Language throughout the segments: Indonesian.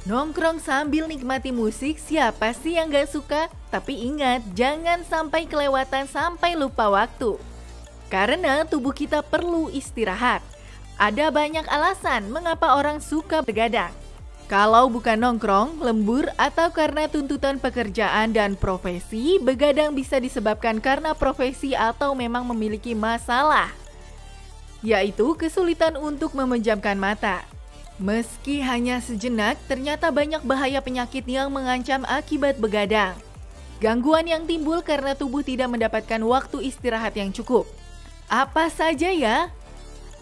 Nongkrong sambil nikmati musik, siapa sih yang gak suka? Tapi ingat, jangan sampai kelewatan sampai lupa waktu. Karena tubuh kita perlu istirahat. Ada banyak alasan mengapa orang suka begadang. Kalau bukan nongkrong, lembur, atau karena tuntutan pekerjaan dan profesi, begadang bisa disebabkan karena profesi atau memang memiliki masalah, yaitu kesulitan untuk memejamkan mata. Meski hanya sejenak, ternyata banyak bahaya penyakit yang mengancam akibat begadang. Gangguan yang timbul karena tubuh tidak mendapatkan waktu istirahat yang cukup. Apa saja ya?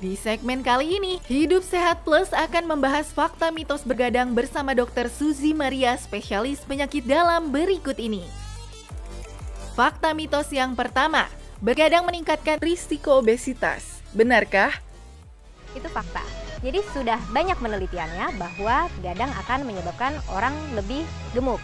Di segmen kali ini, Hidup Sehat Plus akan membahas fakta mitos begadang bersama Dr. Suzy Maria, spesialis penyakit dalam berikut ini. Fakta mitos yang pertama, begadang meningkatkan risiko obesitas. Benarkah? Itu fakta. Jadi sudah banyak penelitiannya bahwa begadang akan menyebabkan orang lebih gemuk.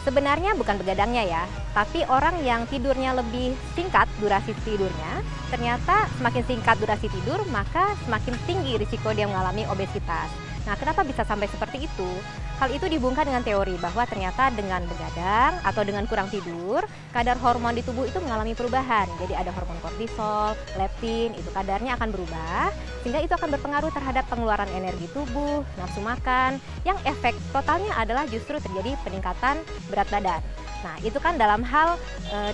Sebenarnya bukan begadangnya ya, tapi orang yang tidurnya lebih singkat durasi tidurnya, ternyata semakin singkat durasi tidur, maka semakin tinggi risiko dia mengalami obesitas. Nah, kenapa bisa sampai seperti itu? Hal itu dihubungkan dengan teori bahwa ternyata dengan begadang atau dengan kurang tidur, kadar hormon di tubuh itu mengalami perubahan. Jadi ada hormon kortisol, leptin, itu kadarnya akan berubah, sehingga itu akan berpengaruh terhadap pengeluaran energi tubuh, nafsu makan, yang efek totalnya adalah justru terjadi peningkatan berat badan. Nah, itu kan dalam hal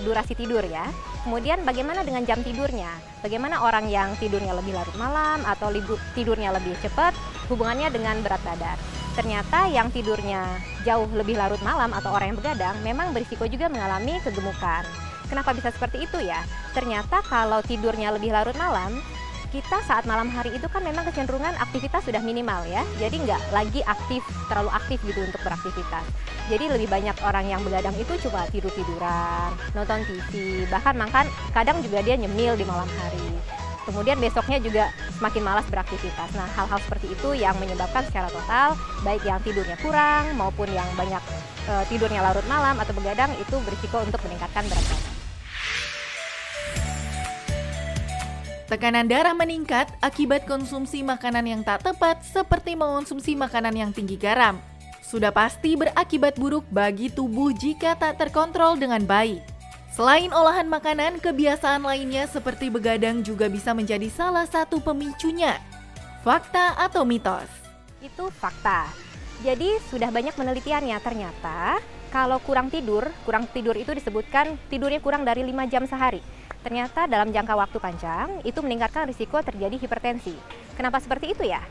durasi tidur ya. Kemudian bagaimana dengan jam tidurnya? Bagaimana orang yang tidurnya lebih larut malam atau tidurnya lebih cepat, hubungannya dengan berat badan? Ternyata yang tidurnya jauh lebih larut malam atau orang yang begadang memang berisiko juga mengalami kegemukan. Kenapa bisa seperti itu ya? Ternyata kalau tidurnya lebih larut malam, kita saat malam hari itu kan memang kecenderungan aktivitas sudah minimal ya. Jadi nggak lagi terlalu aktif gitu untuk beraktivitas. Jadi lebih banyak orang yang begadang itu cuma tidur-tiduran, nonton TV, bahkan makan, kadang juga dia nyemil di malam hari. Kemudian besoknya juga semakin malas beraktivitas. Nah, hal-hal seperti itu yang menyebabkan secara total, baik yang tidurnya kurang maupun yang banyak tidurnya larut malam atau begadang itu berisiko untuk meningkatkan berat badan. Tekanan darah meningkat akibat konsumsi makanan yang tak tepat seperti mengonsumsi makanan yang tinggi garam. Sudah pasti berakibat buruk bagi tubuh jika tak terkontrol dengan baik. Selain olahan makanan, kebiasaan lainnya seperti begadang juga bisa menjadi salah satu pemicunya. Fakta atau mitos? Itu fakta. Jadi sudah banyak penelitiannya, ternyata kalau kurang tidur itu disebutkan tidurnya kurang dari 5 jam sehari. Ternyata dalam jangka waktu panjang itu meningkatkan risiko terjadi hipertensi. Kenapa seperti itu ya?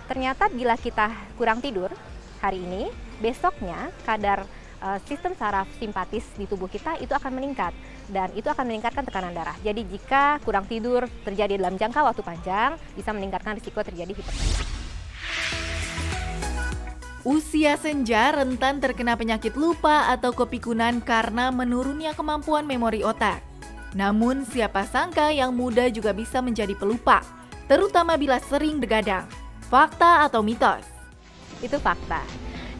Ternyata bila kita kurang tidur hari ini, besoknya kadar sistem saraf simpatis di tubuh kita itu akan meningkat dan itu akan meningkatkan tekanan darah. Jadi jika kurang tidur terjadi dalam jangka waktu panjang bisa meningkatkan risiko terjadi hipertensi. Usia senja rentan terkena penyakit lupa atau kepikunan karena menurunnya kemampuan memori otak. Namun siapa sangka yang muda juga bisa menjadi pelupa, terutama bila sering begadang. Fakta atau mitos? Itu fakta.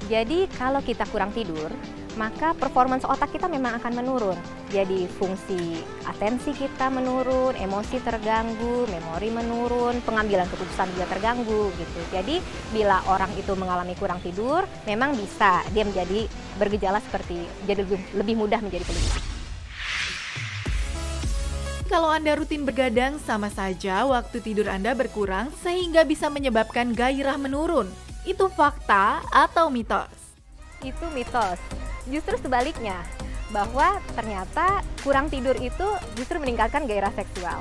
Jadi kalau kita kurang tidur, maka performance otak kita memang akan menurun. Jadi fungsi atensi kita menurun, emosi terganggu, memori menurun, pengambilan keputusan juga terganggu gitu. Jadi bila orang itu mengalami kurang tidur, memang bisa dia menjadi bergejala seperti jadi lebih mudah menjadi pelupa. Kalau Anda rutin begadang, sama saja waktu tidur Anda berkurang sehingga bisa menyebabkan gairah menurun. Itu fakta atau mitos? Itu mitos. Justru sebaliknya, bahwa ternyata kurang tidur itu justru meningkatkan gairah seksual.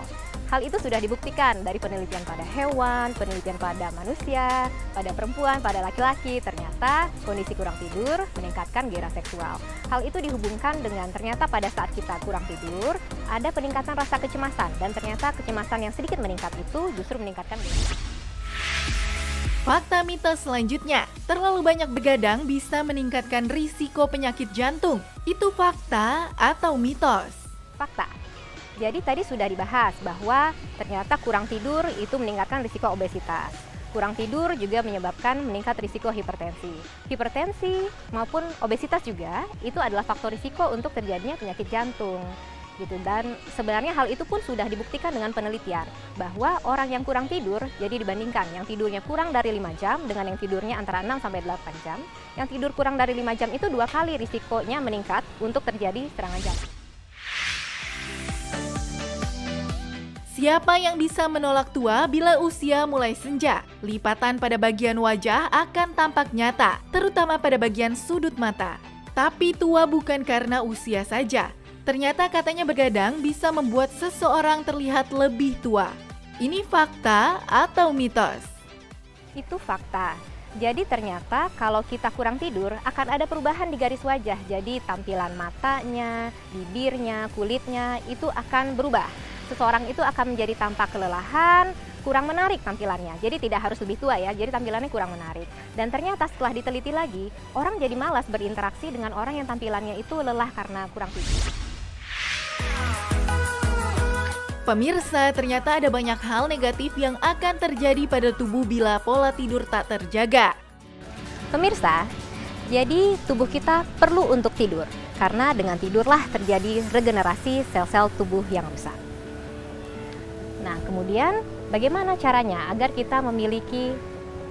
Hal itu sudah dibuktikan dari penelitian pada hewan, penelitian pada manusia, pada perempuan, pada laki-laki. Ternyata kondisi kurang tidur meningkatkan gairah seksual. Hal itu dihubungkan dengan ternyata pada saat kita kurang tidur, ada peningkatan rasa kecemasan. Dan ternyata kecemasan yang sedikit meningkat itu justru meningkatkan gairah. Fakta mitos selanjutnya, terlalu banyak begadang bisa meningkatkan risiko penyakit jantung. Itu fakta atau mitos? Fakta. Jadi tadi sudah dibahas bahwa ternyata kurang tidur itu meningkatkan risiko obesitas. Kurang tidur juga menyebabkan meningkat risiko hipertensi. Hipertensi maupun obesitas juga itu adalah faktor risiko untuk terjadinya penyakit jantung. gitu. Dan sebenarnya hal itu pun sudah dibuktikan dengan penelitian bahwa orang yang kurang tidur, jadi dibandingkan yang tidurnya kurang dari 5 jam dengan yang tidurnya antara 6 sampai 8 jam, yang tidur kurang dari 5 jam itu 2 kali risikonya meningkat untuk terjadi serangan jantung. Siapa yang bisa menolak tua bila usia mulai senja? Lipatan pada bagian wajah akan tampak nyata, terutama pada bagian sudut mata. Tapi tua bukan karena usia saja. Ternyata katanya begadang bisa membuat seseorang terlihat lebih tua. Ini fakta atau mitos? Itu fakta. Jadi ternyata kalau kita kurang tidur akan ada perubahan di garis wajah. Jadi tampilan matanya, bibirnya, kulitnya itu akan berubah. Seseorang itu akan menjadi tampak kelelahan, kurang menarik tampilannya. Jadi tidak harus lebih tua ya, jadi tampilannya kurang menarik. Dan ternyata setelah diteliti lagi, orang jadi malas berinteraksi dengan orang yang tampilannya itu lelah karena kurang tidur. Pemirsa, ternyata ada banyak hal negatif yang akan terjadi pada tubuh bila pola tidur tak terjaga. Pemirsa, jadi tubuh kita perlu untuk tidur, karena dengan tidurlah terjadi regenerasi sel-sel tubuh yang rusak. Nah, kemudian bagaimana caranya agar kita memiliki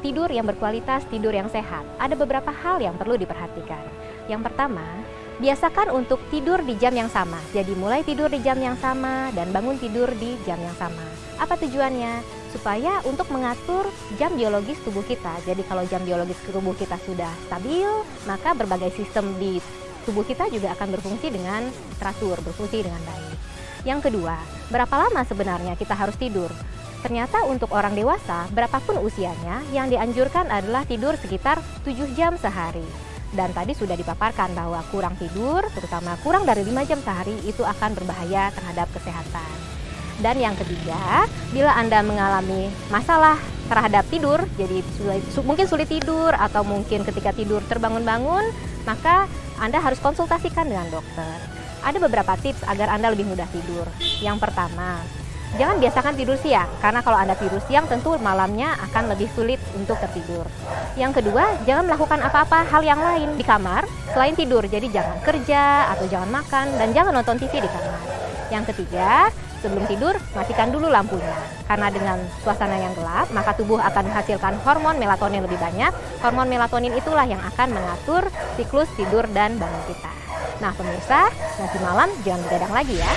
tidur yang berkualitas, tidur yang sehat? Ada beberapa hal yang perlu diperhatikan. Yang pertama, biasakan untuk tidur di jam yang sama. Jadi mulai tidur di jam yang sama dan bangun tidur di jam yang sama. Apa tujuannya? Supaya untuk mengatur jam biologis tubuh kita. Jadi kalau jam biologis tubuh kita sudah stabil, maka berbagai sistem di tubuh kita juga akan berfungsi dengan teratur, berfungsi dengan baik. Yang kedua, berapa lama sebenarnya kita harus tidur? Ternyata untuk orang dewasa, berapapun usianya, yang dianjurkan adalah tidur sekitar 7 jam sehari. Dan tadi sudah dipaparkan bahwa kurang tidur, terutama kurang dari 5 jam sehari, itu akan berbahaya terhadap kesehatan. Dan yang ketiga, bila Anda mengalami masalah terhadap tidur, jadi mungkin sulit tidur atau mungkin ketika tidur terbangun-bangun, maka Anda harus konsultasikan dengan dokter. Ada beberapa tips agar Anda lebih mudah tidur. Yang pertama, jangan biasakan tidur siang, karena kalau Anda tidur siang tentu malamnya akan lebih sulit untuk tertidur. Yang kedua, jangan melakukan apa-apa hal yang lain di kamar selain tidur. Jadi jangan kerja atau jangan makan dan jangan nonton TV di kamar. Yang ketiga, sebelum tidur matikan dulu lampunya. Karena dengan suasana yang gelap, maka tubuh akan menghasilkan hormon melatonin lebih banyak. Hormon melatonin itulah yang akan mengatur siklus tidur dan bangun kita. Nah pemirsa, nanti malam jangan begadang lagi ya.